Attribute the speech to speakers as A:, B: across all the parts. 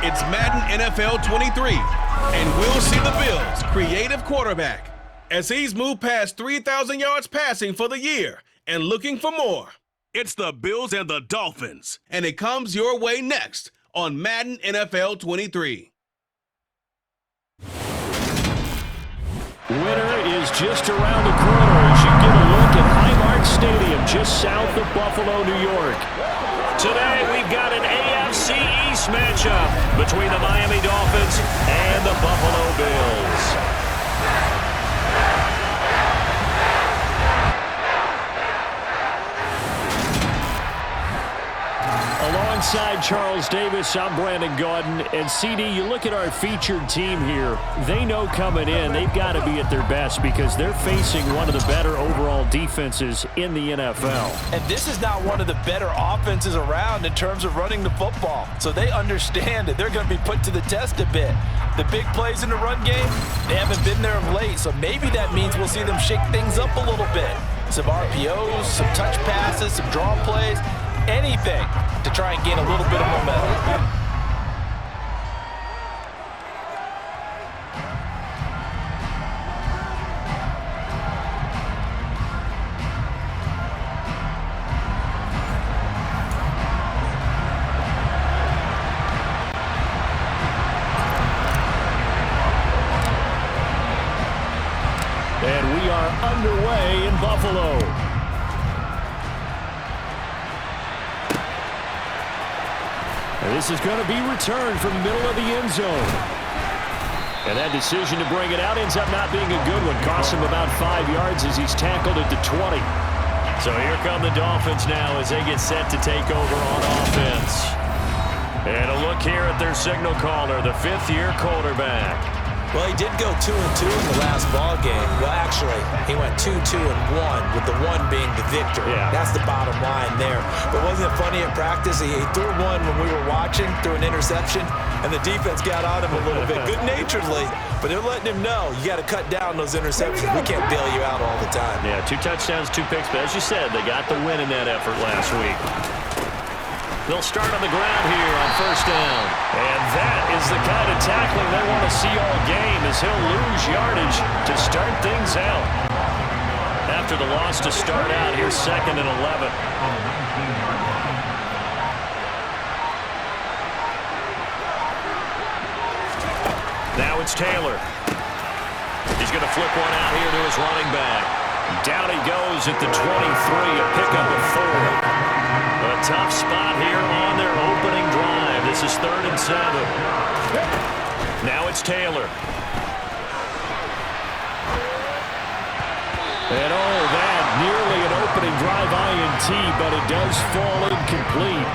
A: It's Madden NFL 23, and we'll see the Bills' creative quarterback as he's moved past 3,000 yards passing for the year and looking for more. It's the Bills and the Dolphins, and it comes your way next on Madden NFL 23.
B: Winter is just around the corner as you get a look at Highmark Stadium just south of Buffalo, New York. Today we've got an AFC East matchup between the Miami Dolphins and the Buffalo Bills. Alongside Charles Davis, I'm Brandon Gaudin. And CD, you look at our featured team here. They know coming in they've got to be at their best because they're facing one of the better overall defenses in the NFL.
C: And this is not one of the better offenses around in terms of running the football. So they understand that they're going to be put to the test a bit. The big plays in the run game, they haven't been there of late. So maybe that means we'll see them shake things up a little bit. Some RPOs, some touch passes, some draw plays. Anything to try and gain a little bit of momentum.
B: And we are underway in Buffalo. This is going to be returned from the middle of the end zone. And that decision to bring it out ends up not being a good one. Costs him about 5 yards as he's tackled at the 20. So here come the Dolphins now as they get set to take over on offense. And a look here at their signal caller, the fifth-year quarterback.
C: Well, he did go 2-2 in the last ball game. Well, actually, he went 2-2-1, with the one being the victory.
B: Yeah.
C: That's the bottom line there. But wasn't it funny at practice? He threw one when we were watching, threw an interception, and the defense got on him a little bit, good-naturedly. But they're letting him know, you got to cut down those interceptions. We can't bail you out all the time.
B: Yeah, 2 touchdowns, 2 picks. But as you said, they got the win in that effort last week. They'll start on the ground here on first down. And that is the kind of tackling they want to see all game as he'll lose yardage to start things out. After the loss to start out, here's 2nd and 11. Now it's Taylor. He's going to flip one out here to his running back. Down he goes at the 23, a pickup of 4. A tough spot here on their opening drive. This is 3rd and 7. Now it's Taylor. And that nearly an opening drive INT, but it does fall incomplete.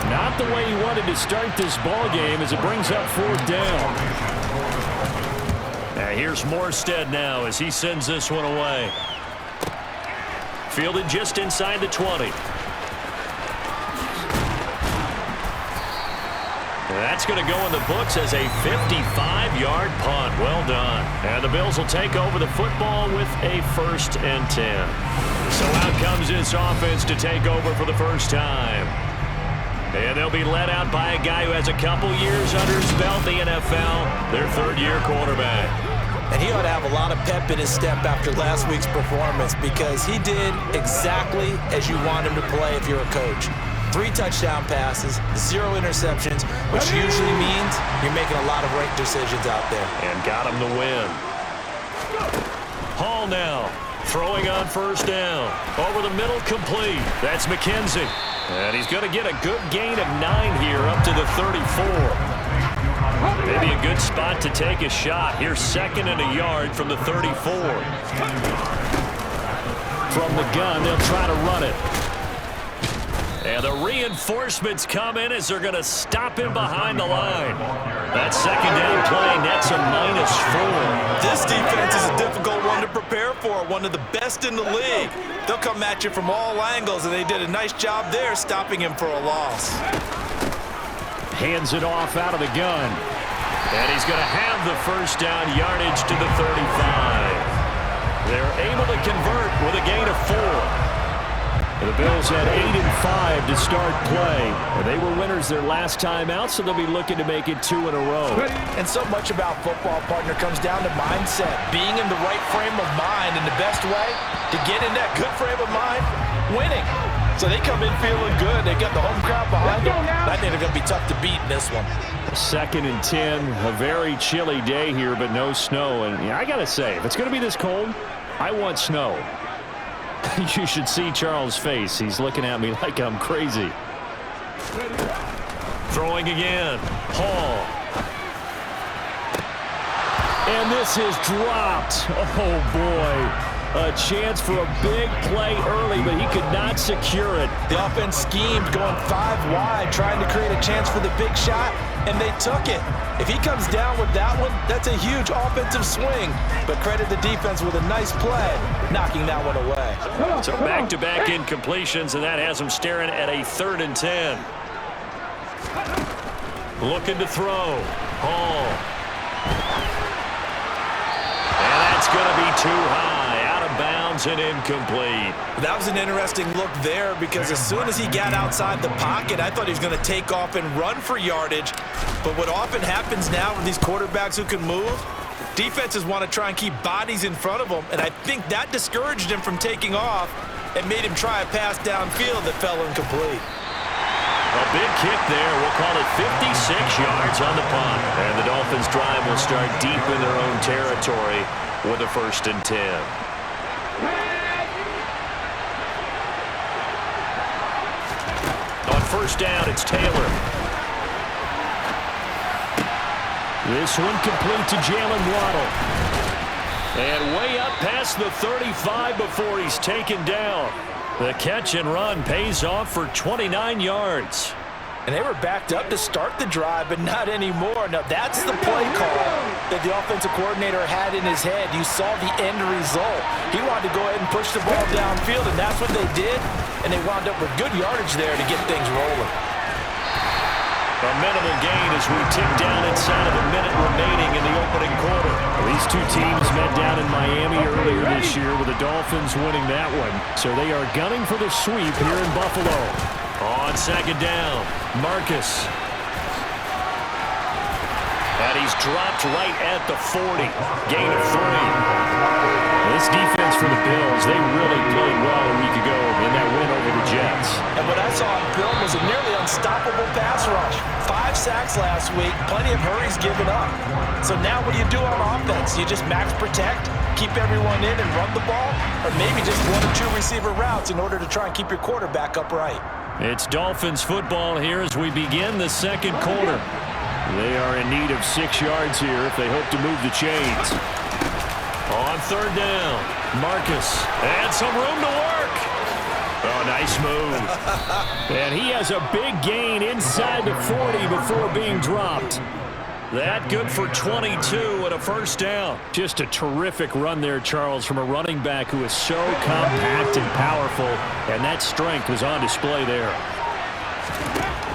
B: Not the way he wanted to start this ball game as it brings up 4th down. Here's Morstead now as he sends this one away. Fielded just inside the 20. That's going to go in the books as a 55-yard punt. Well done. And the Bills will take over the football with a 1st and 10. So out comes this offense to take over for the first time. And they'll be led out by a guy who has a couple years under his belt in the NFL, their 3rd-year quarterback.
C: And he ought to have a lot of pep in his step after last week's performance because he did exactly as you want him to play if you're a coach. 3 touchdown passes, 0 interceptions, which usually means you're making a lot of right decisions out there.
B: And got him the win. Hall now, throwing on first down. Over the middle, complete. That's McKenzie. And he's going to get a good gain of 9 here up to the 34. Maybe a good spot to take a shot. Here's 2nd and a yard from the 34. From the gun, they'll try to run it. And the reinforcements come in as they're going to stop him behind the line. That 2nd down play nets a -4.
C: This defense is a difficult one to prepare for, one of the best in the league. They'll come at you from all angles, and they did a nice job there stopping him for a loss.
B: Hands it off out of the gun. And he's going to have the first down yardage to the 35. They're able to convert with a gain of 4. The Bills had 8-5 to start play. They were winners their last time out, so they'll be looking to make it 2 in a row.
C: And so much about football, partner, comes down to mindset. Being in the right frame of mind, and the best way to get in that good frame of mind, winning. So they come in feeling good. They got the home crowd behind them. I think they're going to be tough to beat in this one.
B: 2nd and 10, a very chilly day here, but no snow. And I got to say, if it's going to be this cold, I want snow. You should see Charles' face. He's looking at me like I'm crazy. Throwing again. Hall. And this is dropped. Oh, boy. A chance for a big play early, but he could not secure it.
C: The offense schemed, going 5 wide, trying to create a chance for the big shot, and they took it. If he comes down with that one, that's a huge offensive swing. But credit the defense with a nice play, knocking that one away.
B: So back-to-back incompletions, and that has him staring at a 3rd and 10. Looking to throw. Hall. And that's going to be too high. Bounds and incomplete.
C: That was an interesting look there, because as soon as he got outside the pocket, I thought he was going to take off and run for yardage. But what often happens now with these quarterbacks who can move, defenses want to try and keep bodies in front of them, and I think that discouraged him from taking off and made him try a pass downfield that fell incomplete.
B: A big kick there. We'll call it 56 yards on the punt. And the Dolphins' drive will start deep in their own territory with a 1st and 10. On 1st down, it's Taylor. This one complete to Jalen Waddle. And way up past the 35 before he's taken down. The catch and run pays off for 29 yards.
C: And they were backed up to start the drive, but not anymore. Now, that's the play call that the offensive coordinator had in his head. You saw the end result. He wanted to go ahead and push the ball downfield, and that's what they did. And they wound up with good yardage there to get things rolling.
B: A minimal gain as we tick down inside of a minute remaining in the opening quarter. These two teams met down in Miami earlier this year, with the Dolphins winning that one. So they are gunning for the sweep here in Buffalo. On 2nd down, Marcus. And he's dropped right at the 40. Gain of 3. This defense for the Bills, they really played well a week ago in that win over the Jets.
C: And what I saw on film was a nearly unstoppable pass rush. 5 sacks last week, plenty of hurries given up. So now what do you do on offense? You just max protect, keep everyone in and run the ball, or maybe just 1 or 2 receiver routes in order to try and keep your quarterback upright.
B: It's Dolphins football here as we begin the 2nd quarter. They are in need of 6 yards here if they hope to move the chains. On 3rd down, Marcus. And some room to work. Oh, nice move. And he has a big gain inside the 40 before being dropped. That good for 22 and a 1st down. Just a terrific run there, Charles, from a running back who is so compact and powerful, and that strength was on display there.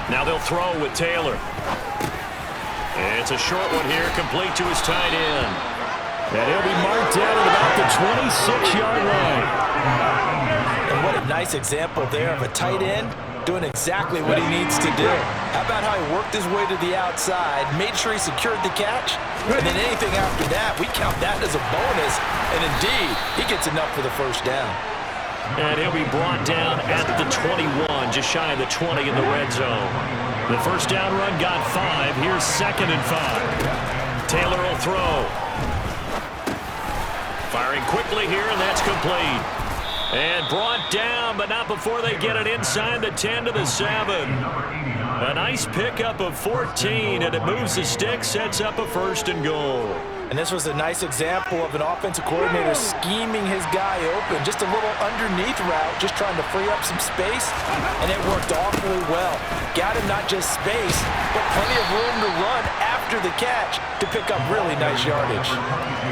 B: Now they'll throw with Taylor. It's a short one here, complete to his tight end. And he'll be marked down at about the 26-yard line.
C: And what a nice example there of a tight end doing exactly what he needs to do. How about how he worked his way to the outside, made sure he secured the catch, and then anything after that, we count that as a bonus. And indeed, he gets enough for the 1st down.
B: And he'll be brought down at the 21, just shy of the 20 in the red zone. The 1st down run got 5. Here's 2nd and 5. Taylor will throw. Firing quickly here, and that's complete. And brought down, but not before they get it inside the 10 to the 7. A nice pickup of 14, and it moves the stick, sets up a 1st and goal.
C: And this was a nice example of an offensive coordinator scheming his guy open. Just a little underneath route, just trying to free up some space, and it worked awfully well. Got him not just space, but plenty of room to run after the catch to pick up really nice yardage.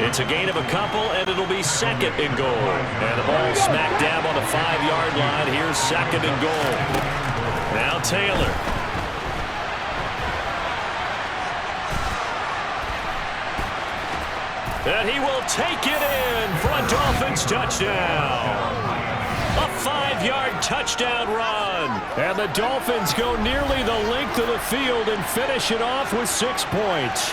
B: It's a gain of a couple, and it'll be 2nd and goal. And the ball smack dab on the 5-yard line. Here's 2nd and goal. Now Taylor. And he will take it in for a Dolphins touchdown. A 5-yard touchdown run. And the Dolphins go nearly the length of the field and finish it off with 6 points.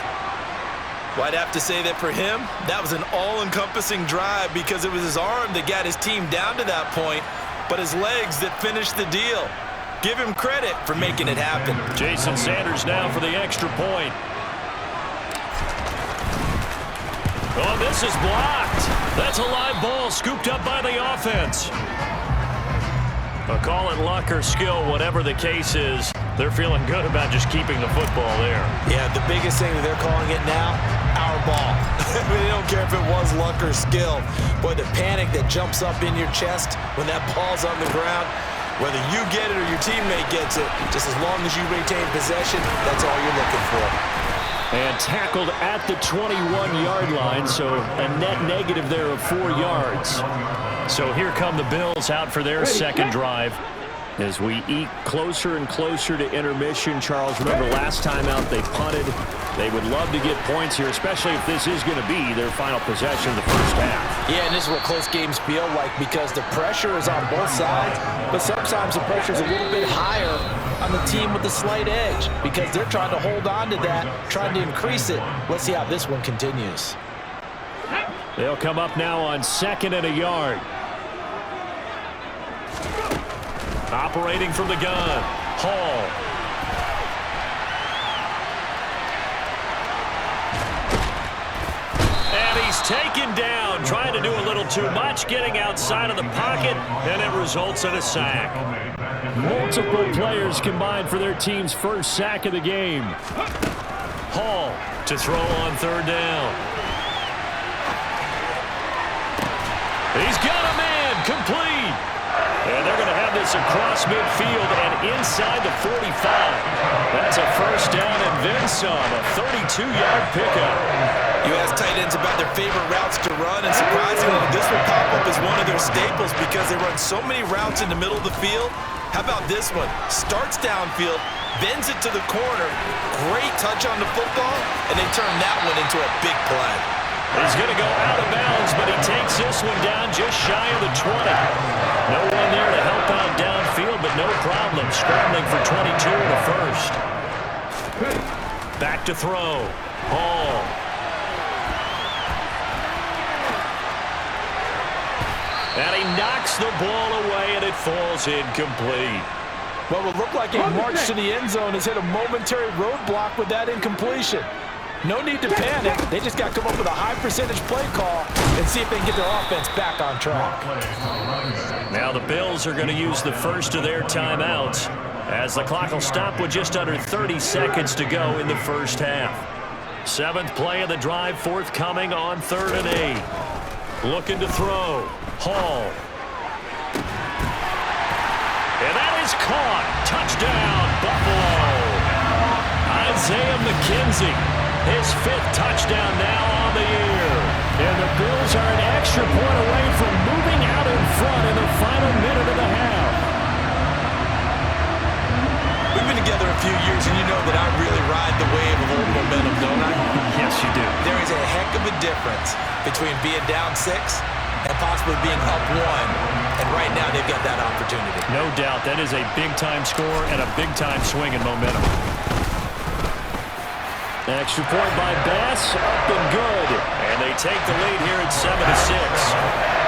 C: Well, I'd have to say that for him, that was an all-encompassing drive because it was his arm that got his team down to that point, but his legs that finished the deal. Give him credit for making it happen.
B: Jason Sanders now for the extra point. Oh, this is blocked. That's a live ball scooped up by the offense. I'll call it luck or skill, whatever the case is. They're feeling good about just keeping the football there.
C: Yeah, the biggest thing that they're calling it now, our ball. I mean, they don't care if it was luck or skill. Boy, the panic that jumps up in your chest when that ball's on the ground, whether you get it or your teammate gets it, just as long as you retain possession, that's all you're looking for.
B: And tackled at the 21-yard line, so a net negative there of 4 yards. So here come the Bills out for their second drive. As we eke closer and closer to intermission, Charles, remember last time out they punted. They would love to get points here, especially if this is going to be their final possession of the first half.
C: Yeah, and this is what close games feel like because the pressure is on both sides, but sometimes the pressure is a little bit higher on the team with the slight edge because they're trying to hold on to that, trying to increase it. Let's see how this one continues.
B: They'll come up now on 2nd and a yard. Operating from the gun, Hall. And he's taken down, trying to do a little too much, getting outside of the pocket, and it results in a sack. Multiple players combined for their team's first sack of the game. Hall to throw on 3rd down. He's got a man, complete. And they're going to have this across midfield and inside the 45. That's a first down and then some, a 32-yard pickup.
C: You ask tight ends about their favorite routes to run, and surprisingly, this will pop up as one of their staples because they run so many routes in the middle of the field. How about this one? Starts downfield, bends it to the corner, great touch on the football, and they turn that one into a big play.
B: He's going to go out of bounds, but he takes this one down just shy of the 20. No one there to help out downfield, but no problem. Scrambling for 22 in the first. Back to throw. Hall. And he knocks the ball away, and it falls incomplete.
C: What will look like a march to the end zone has hit a momentary roadblock with that incompletion. No need to panic. They just got to come up with a high percentage play call and see if they can get their offense back on track.
B: Now the Bills are going to use the first of their timeouts as the clock will stop with just under 30 seconds to go in the first half. 7th play of the drive forthcoming on 3rd and 8. Looking to throw. Hall. And that is caught. Touchdown, Buffalo. Isaiah McKenzie. His 5th touchdown now on the year. And the Bills are an extra point away from moving out in front in the final minute of the half.
C: We've been together a few years, and you know that I really ride the wave of old momentum, don't I?
B: Yes, you do.
C: There is a heck of a difference between being down 6 and possibly being up 1. And right now, they've got that opportunity.
B: No doubt. That is a big-time score and a big-time swing in momentum. Extra point by Bass, up and good. And they take the lead here at 7-6.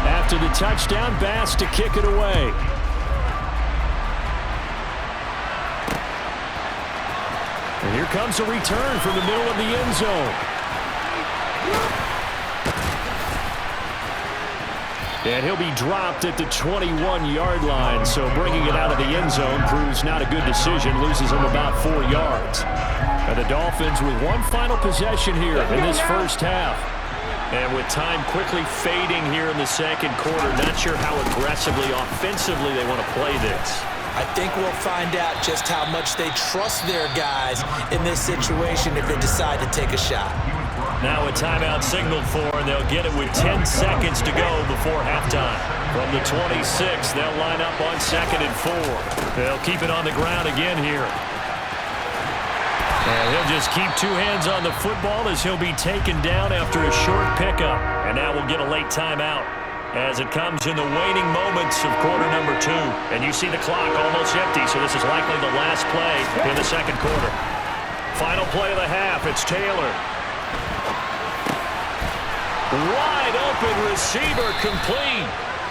B: After the touchdown, Bass to kick it away. And here comes a return from the middle of the end zone. And he'll be dropped at the 21-yard line, so bringing it out of the end zone proves not a good decision, loses him about 4 yards. And the Dolphins with one final possession here in this first half. And with time quickly fading here in the second quarter, not sure how aggressively, offensively they want to play this.
C: I think we'll find out just how much they trust their guys in this situation if they decide to take a shot.
B: Now a timeout signaled for, and they'll get it with 10 seconds to go before halftime. From the 26, they'll line up on 2nd and 4. They'll keep it on the ground again here. And he'll just keep 2 hands on the football as he'll be taken down after a short pickup. And now we'll get a late timeout as it comes in the waning moments of quarter number 2. And you see the clock almost empty, so this is likely the last play in the second quarter. Final play of the half, it's Taylor. Wide open receiver complete.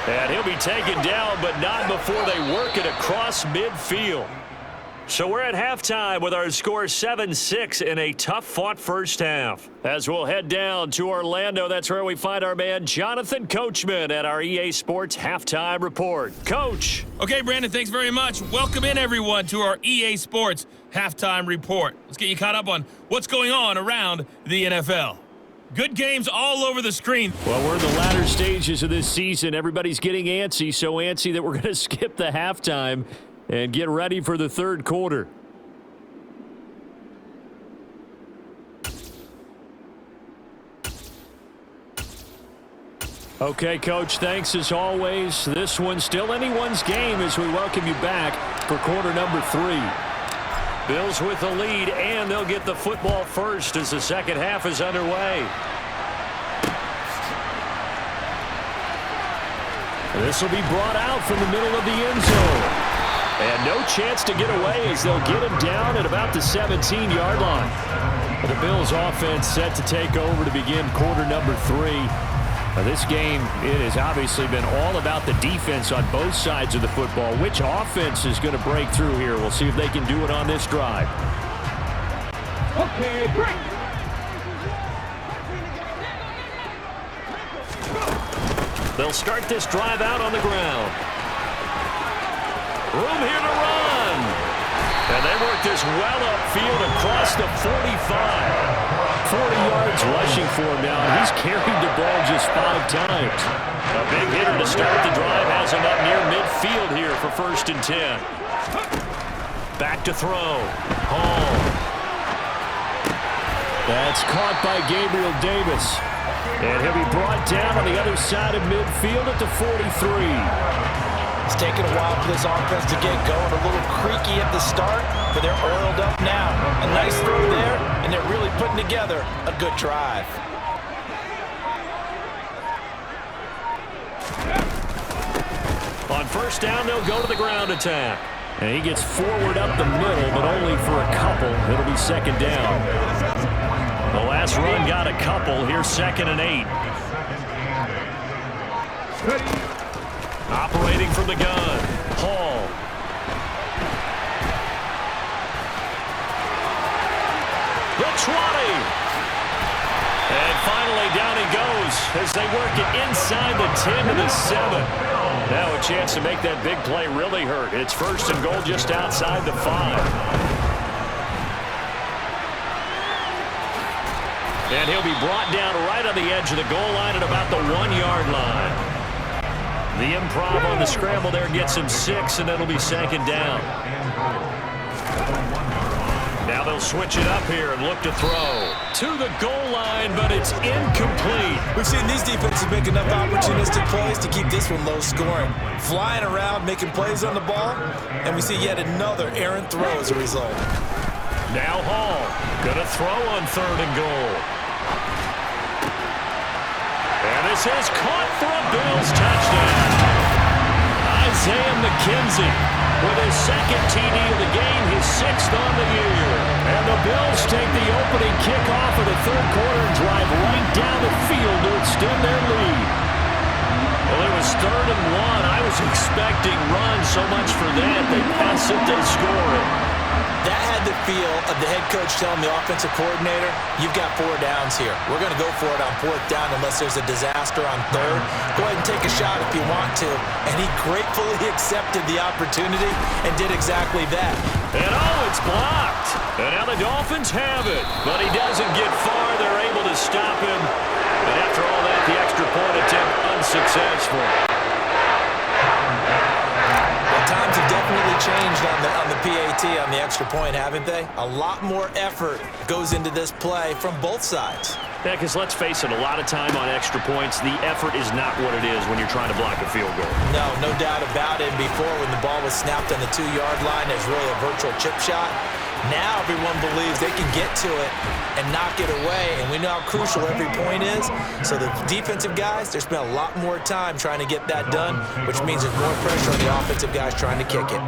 B: And he'll be taken down, but not before they work it across midfield. So we're at halftime with our score 7-6 in a tough-fought first half. As we'll head down to Orlando, that's where we find our man Jonathan Coachman at our EA Sports Halftime Report. Coach.
D: Okay, Brandon, thanks very much. Welcome in, everyone, to our EA Sports Halftime Report. Let's get you caught up on what's going on around the NFL. Good games all over the screen.
B: Well, we're in the latter stages of this season. Everybody's getting antsy, so antsy that we're going to skip the halftime and get ready for the third quarter. Okay, Coach, thanks as always. This one's still anyone's game as we welcome you back for quarter number 3. Bills with the lead, and they'll get the football first as the second half is underway. This will be brought out from the middle of the end zone. And no chance to get away as they'll get him down at about the 17-yard line. The Bills offense set to take over to begin quarter number 3. This game, it has obviously been all about the defense on both sides of the football. Which offense is going to break through here? We'll see if they can do it on this drive.
E: Okay, break.
B: They'll start this drive out on the ground. Room here to run. And they work this well upfield across the 45. 40 yards rushing for him now, and he's carried the ball just 5 times. A big hitter to start the drive has him up near midfield here for 1st and 10. Back to throw. Hall. That's caught by Gabriel Davis. And he'll be brought down on the other side of midfield at the 43.
C: It's taken a while for this offense to get going. A little creaky at the start, but they're oiled up now. A nice throw there, and they're really putting together a good drive.
B: On 1st down, they'll go to the ground attack. And he gets forward up the middle, but only for a couple. It'll be 2nd down. The last run got a couple. Here's 2nd and 8. Operating from the gun, Hall. The 20. And finally down he goes as they work it inside the 10 to the 7. Now a chance to make that big play really hurt. It's 1st and goal just outside the 5. And he'll be brought down right on the edge of the goal line at about the 1-yard line. The improv on the scramble there gets him 6, and it'll be 2nd down. Now they'll switch it up here and look to throw. To the goal line, but it's incomplete.
C: We've seen these defenses make enough opportunistic plays to keep this one low scoring. Flying around, making plays on the ball, and we see yet another errant throw as a result.
B: Now Hall, gonna throw on 3rd and goal. And this is caught for a Bills touchdown. Isaiah McKenzie with his 2nd TD of the game, his 6th on the year. And the Bills take the opening kickoff of the third quarter and drive right down the field to extend their lead. Well, it was 3rd and 1. I was expecting run so much for that. They pass it, they score it.
C: That had the feel of the head coach telling the offensive coordinator, you've got 4 downs here. We're going to go for it on 4th down unless there's a disaster on 3rd. Go ahead and take a shot if you want to. And he gratefully accepted the opportunity and did exactly that.
B: And it's blocked. And now the Dolphins have it. But he doesn't get far. They're able to stop him. And after all that, the extra point attempt unsuccessful.
C: times have definitely changed on the PAT, on the extra point, haven't they? A lot more effort goes into this play from both sides.
B: Yeah, because let's face it, a lot of time on extra points, the effort is not what it is when you're trying to block a field goal.
C: No doubt about it. Before, when the ball was snapped on the 2-yard line, it's really a virtual chip shot. Now everyone believes they can get to it and knock it away, and we know how crucial every point is. So the defensive guys, they spent a lot more time trying to get that done, which means there's more pressure on the offensive guys trying to kick it.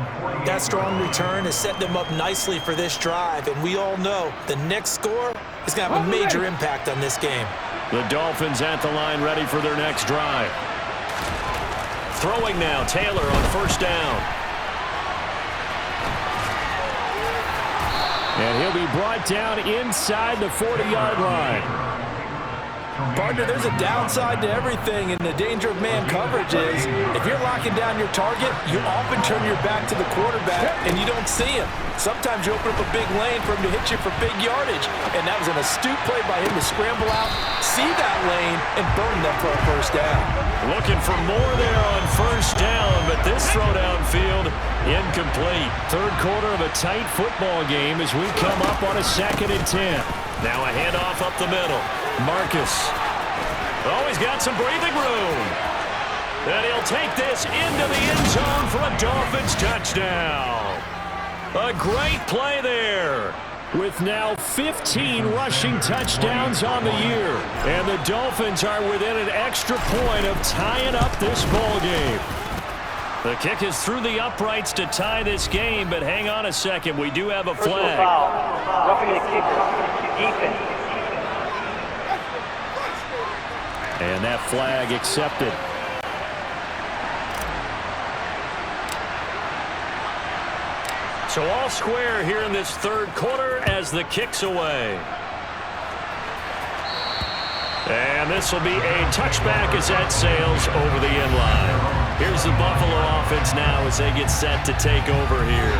C: That strong return has set them up nicely for this drive, and we all know the next score is going to have a major impact on this game.
B: The Dolphins at the line, ready for their next drive. Throwing now, Taylor on first down. And he'll be brought down inside the 40-yard line.
C: Partner, there's a downside to everything, and the danger of man coverage is if you're locking down your target, you often turn your back to the quarterback and you don't see him. Sometimes you open up a big lane for him to hit you for big yardage, and that was an astute play by him to scramble out, see that lane, and burn them for a first down.
B: Looking for more there on first down, but this throw downfield incomplete. Third quarter of a tight football game as we come up on a 2nd and 10. Now a handoff up the middle. Marcus. Oh, he's got some breathing room. And he'll take this into the end zone for a Dolphins touchdown. A great play there. With now 15 rushing touchdowns on the year. And the Dolphins are within an extra point of tying up this ball game. The kick is through the uprights to tie this game, but hang on a second. We do have a flag.
E: Roughing the kicker, defense.
B: And that flag accepted. So all square here in this third quarter as the kick's away. And this will be a touchback as that sails over the end line. Here's the Buffalo offense now as they get set to take over here.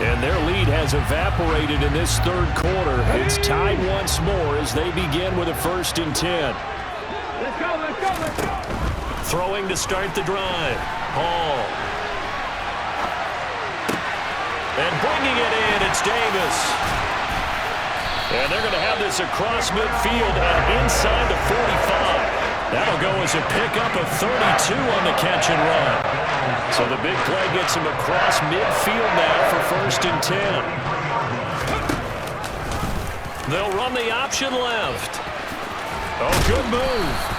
B: And their lead has evaporated in this third quarter. It's tied once more as they begin with a 1st and 10.
E: Let's go, let's go, let's go.
B: Throwing to start the drive. Hall. And bringing it in, it's Davis. And they're going to have this across midfield and inside the 45. That'll go as a pickup of 32 on the catch and run. So the big play gets him across midfield now for 1st and 10. They'll run the option left. Oh, good move.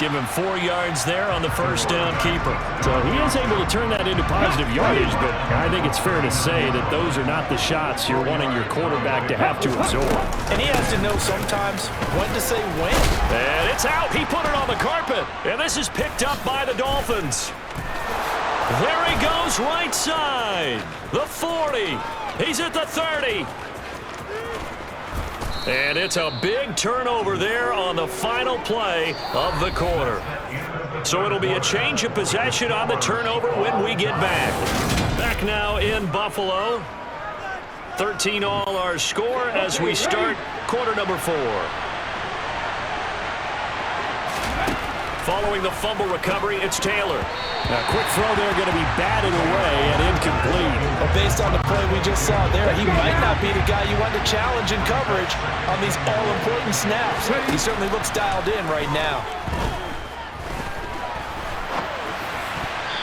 B: Give him 4 yards there on the first down keeper. So he is able to turn that into positive yardage, but I think it's fair to say that those are not the shots you're wanting your quarterback to have to absorb.
C: And he has to know sometimes when to say when.
B: And it's out. He put it on the carpet. And this is picked up by the Dolphins. There he goes right side. The 40. He's at the 30. And it's a big turnover there on the final play of the quarter. So it'll be a change of possession on the turnover when we get back. Back now in Buffalo. 13 all our score as we start quarter number 4. Following the fumble recovery, it's Taylor. A quick throw there going to be batted away and incomplete.
C: Well, based on the play we just saw there, he might not be the guy you want to challenge in coverage on these all-important snaps. He certainly looks dialed in right now.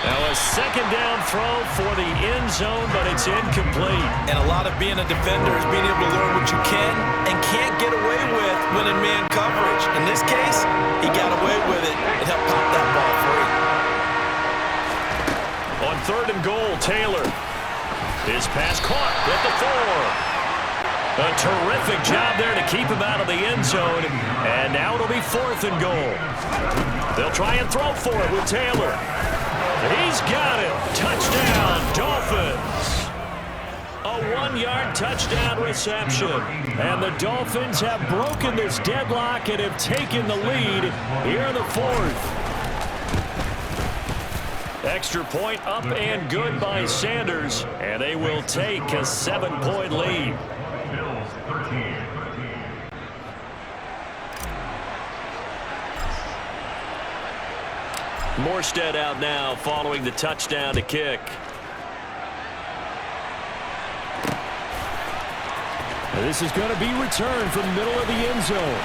B: Now a 2nd down throw for the end zone, but it's incomplete.
C: And a lot of being a defender is being able to learn what you can and can't get away with when in man coverage. In this case, he got away with it and helped pop that ball free.
B: On 3rd and goal, Taylor. His pass caught at the 4. A terrific job there to keep him out of the end zone. And now it'll be 4th and goal. They'll try and throw for it with Taylor. He's got it. Touchdown, Dolphins. A 1-yard touchdown reception. And the Dolphins have broken this deadlock and have taken the lead here in the 4th. Extra point up and good by Sanders. And they will take a 7-point lead. Morstead out now following the touchdown to kick. And this is going to be returned from middle of the end zone.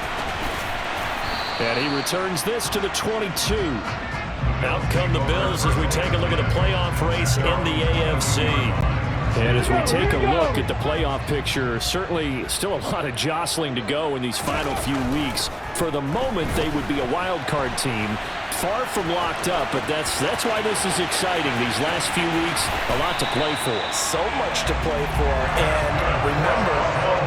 B: And he returns this to the 22. Out come the Bills as we take a look at the playoff race in the AFC. And as we take a look at the playoff picture, certainly still a lot of jostling to go in these final few weeks. For the moment, they would be a wild card team, far from locked up, but that's why this is exciting. These last few weeks, a lot to play for.
C: So much to play for, and remember,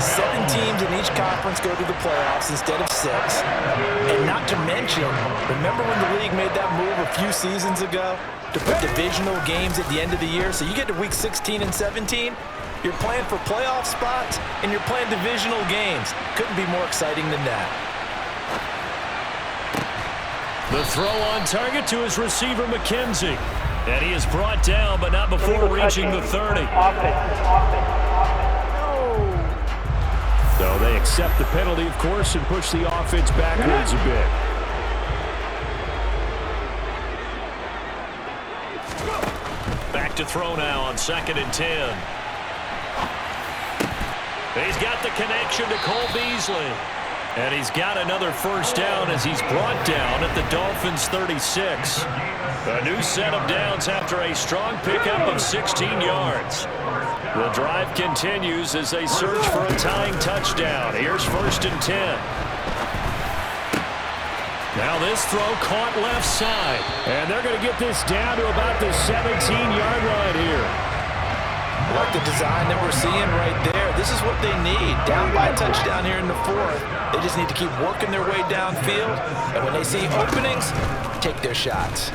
C: 7 teams in each conference go to the playoffs instead of 6. And not to mention, remember when the league made that move a few seasons ago to put divisional games at the end of the year? So you get to week 16 and 17, you're playing for playoff spots, and you're playing divisional games. Couldn't be more exciting than that.
B: The throw on target to his receiver, McKenzie. And he is brought down, but not before reaching the 30. So they accept the penalty, of course, and push the offense backwards a bit. Back to throw now on 2nd and 10. He's got the connection to Cole Beasley. And he's got another first down as he's brought down at the Dolphins' 36. A new set of downs after a strong pickup of 16 yards. The drive continues as they search for a tying touchdown. Here's 1st and 10. Now this throw caught left side. And they're going to get this down to about the 17-yard line here.
C: I like the design that we're seeing right there. This is what they need. Down by a touchdown here in the 4th. They just need to keep working their way downfield. And when they see openings, take their shots.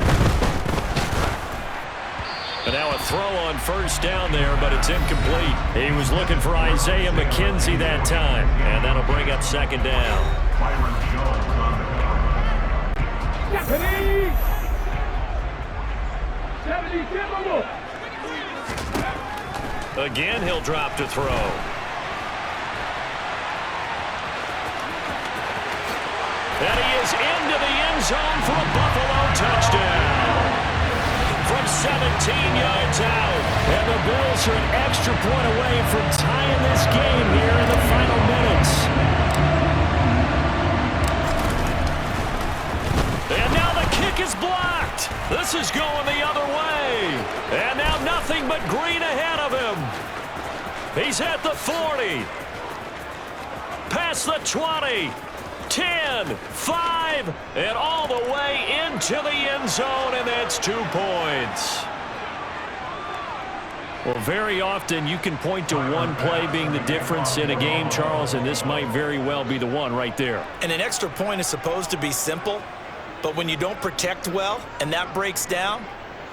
B: And now a throw on 1st down there, but it's incomplete. He was looking for Isaiah McKenzie that time. And that'll bring up 2nd down.
E: DeAnthony! 70,
B: Again, he'll drop to throw. And he is into the end zone for a Buffalo touchdown. From 17 yards out. And the Bills are an extra point away from tying this game here in the final minutes. And now the kick is blocked. This is going the other way. And now nothing but green ahead of him. He's at the 40. Past the 20. 10, 5, and all the way into the end zone, and that's 2 points. Well, very often you can point to one play being the difference in a game, Charles, and this might very well be the one right there.
C: And an extra point is supposed to be simple, but when you don't protect well and that breaks down,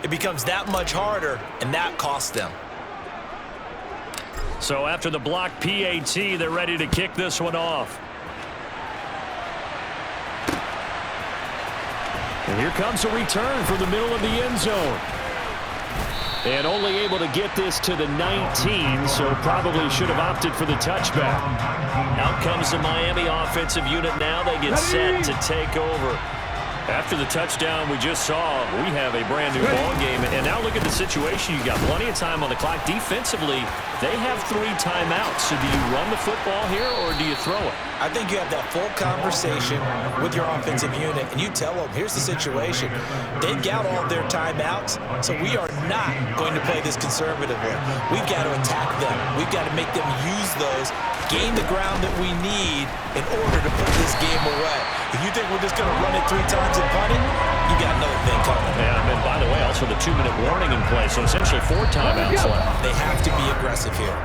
C: it becomes that much harder, and that costs them.
B: So after the blocked PAT, they're ready to kick this one off. And here comes a return from the middle of the end zone. And only able to get this to the 19, so probably should have opted for the touchback. Out comes the Miami offensive unit now. They get set to take over. After the touchdown we just saw, we have a brand new ball game. And now look at the situation. You got plenty of time on the clock. Defensively, they have 3 timeouts. So do you run the football here or do you throw it?
C: I think you have that full conversation with your offensive unit, and you tell them, here's the situation. They've got all their timeouts, so we are not going to play this conservatively. We've got to attack them. We've got to make them use those, gain the ground that we need in order to put this game away. If you think we're just going to run it 3 times and punt it, you got another thing coming.
B: Yeah, and by the way, also the 2-minute warning in play, so essentially 4 timeouts left.
C: They have to be aggressive here.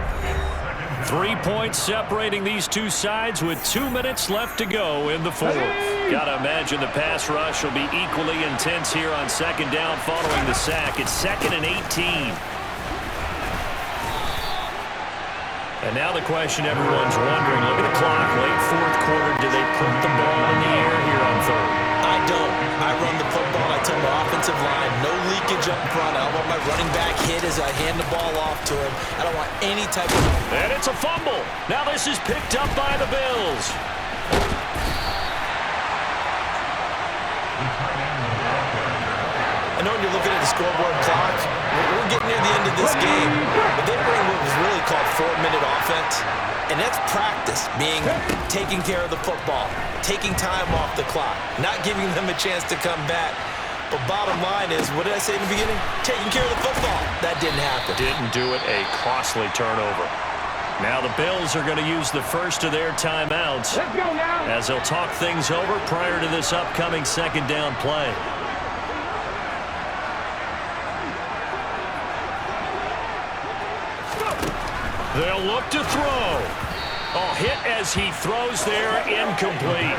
B: 3 points separating these two sides with 2 minutes left to go in the 4th. Gotta imagine the pass rush will be equally intense here on 2nd down following the sack. It's 2nd and 18. And now the question everyone's wondering, look at the clock, late 4th quarter, do they put the ball in the air here on 3rd?
C: I don't. I run the football. I tell my offensive line, no leakage up front. I don't want my running back hit as I hand the ball off to him. I don't want any type of...
B: And it's a fumble. Now this is picked up by the Bills.
C: I know when you're looking at the scoreboard clock, we're getting near the end of this game, but they bring what was really called 4-minute offense. And that's practice, being taking care of the football, taking time off the clock, not giving them a chance to come back. But bottom line is, what did I say in the beginning? Taking care of the football. That didn't happen.
B: Didn't do it. A costly turnover. Now the Bills are going to use the first of their timeouts.
E: Let's go now.
B: As they'll talk things over prior to this upcoming second down play. They'll look to throw. Oh, hit as he throws there, incomplete.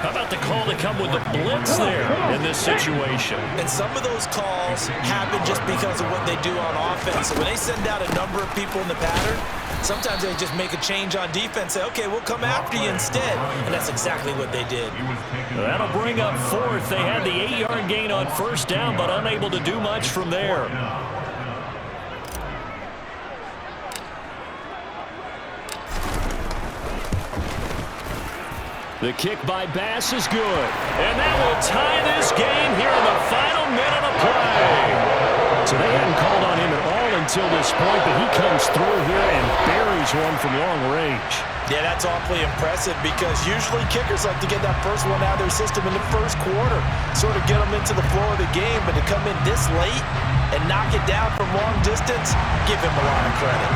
B: How about the call to come with the blitz there in this situation?
C: And some of those calls happen just because of what they do on offense. So when they send out a number of people in the pattern, sometimes they just make a change on defense, say, okay, we'll come after you instead. And that's exactly what they did.
B: That'll bring up fourth. They had the 8-yard gain on first down, but unable to do much from there. The kick by Bass is good. And that will tie this game here in the final minute of play. So they hadn't called on him at all until this point, but he comes through here and buries one from long range.
C: Yeah, that's awfully impressive because usually kickers like to get that first one out of their system in the first quarter, sort of get them into the flow of the game, but to come in this late and knock it down from long distance, give him a lot of credit.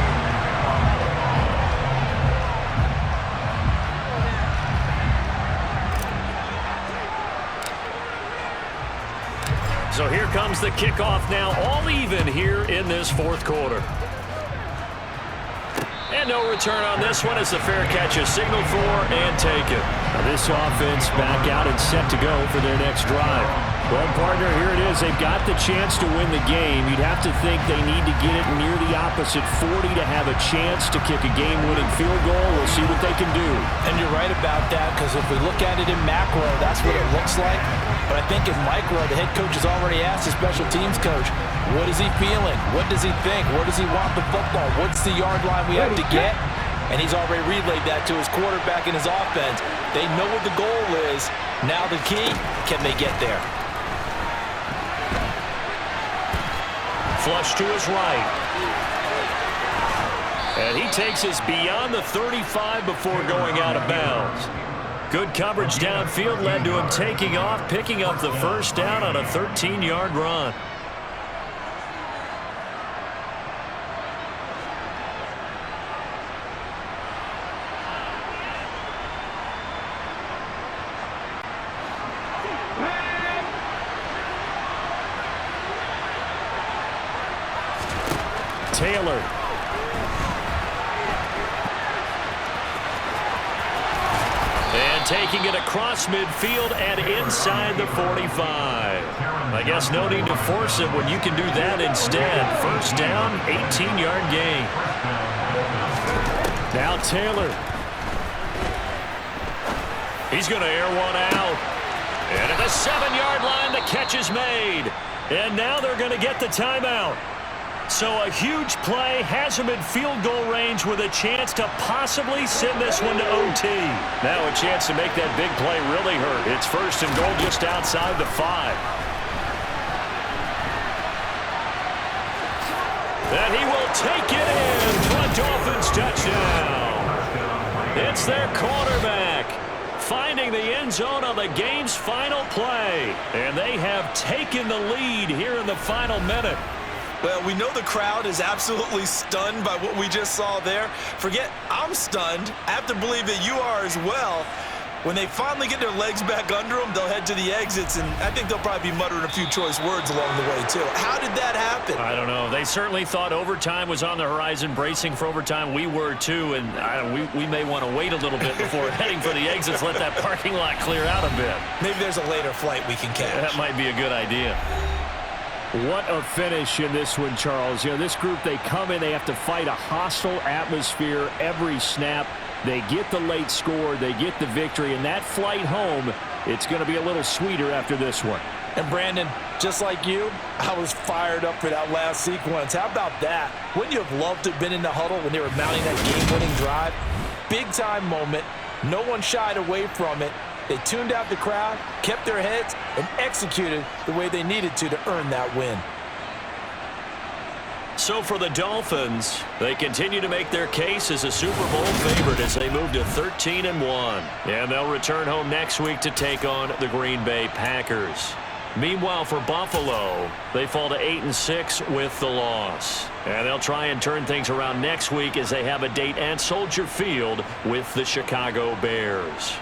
B: So here comes the kickoff now, all even here in this fourth quarter. And no return on this one as the fair catch is signaled for and taken. Now this offense back out and set to go for their next drive. Well, partner, here it is. They've got the chance to win the game. You'd have to think they need to get it near the opposite 40 to have a chance to kick a game-winning field goal. We'll see what they can do.
C: And you're right about that because if we look at it in macro, that's what it looks like. But I think in micro, the head coach has already asked the special teams coach, what is he feeling? What does he think? Where does he want the football? What's the yard line we have to get? And he's already relayed that to his quarterback and his offense. They know what the goal is. Now the key, can they get there?
B: Flush to his right. And he takes us beyond the 35 before going out of bounds. Good coverage downfield led to him taking off, picking up the first down on a 13-yard run. Taylor. And taking it across midfield and inside the 45. I guess no need to force it when you can do that instead. First down, 18-yard gain. Now Taylor. He's going to air one out. And at the 7-yard line, the catch is made. And now they're going to get the timeout. So a huge play has him in field goal range with a chance to possibly send this one to OT. Now a chance to make that big play really hurt. It's first and goal just outside the 5. And he will take it in for a Dolphins touchdown. It's their quarterback finding the end zone on the game's final play. And they have taken the lead here in the final minute.
C: Well, we know the crowd is absolutely stunned by what we just saw there. Forget I'm stunned. I have to believe that you are as well. When they finally get their legs back under them, they'll head to the exits, and I think they'll probably be muttering a few choice words along the way, too. How did that happen?
B: I don't know. They certainly thought overtime was on the horizon, bracing for overtime. We were, too, and we may want to wait a little bit before heading for the exits, let that parking lot clear out a bit.
C: Maybe there's a later flight we can catch.
B: That might be a good idea. What a finish in this one, Charles. You know, this group, they come in, they have to fight a hostile atmosphere every snap. They get the late score, they get the victory, and that flight home, it's going to be a little sweeter after this one.
C: And Brandon, just like you, I was fired up for that last sequence. How about that? Wouldn't you have loved to have been in the huddle when they were mounting that game-winning drive? Big-time moment. No one shied away from it. They tuned out the crowd, kept their heads, and executed the way they needed to earn that win.
B: So for the Dolphins, they continue to make their case as a Super Bowl favorite as they move to 13-1. And they'll return home next week to take on the Green Bay Packers. Meanwhile, for Buffalo, they fall to 8-6 with the loss. And they'll try and turn things around next week as they have a date at Soldier Field with the Chicago Bears.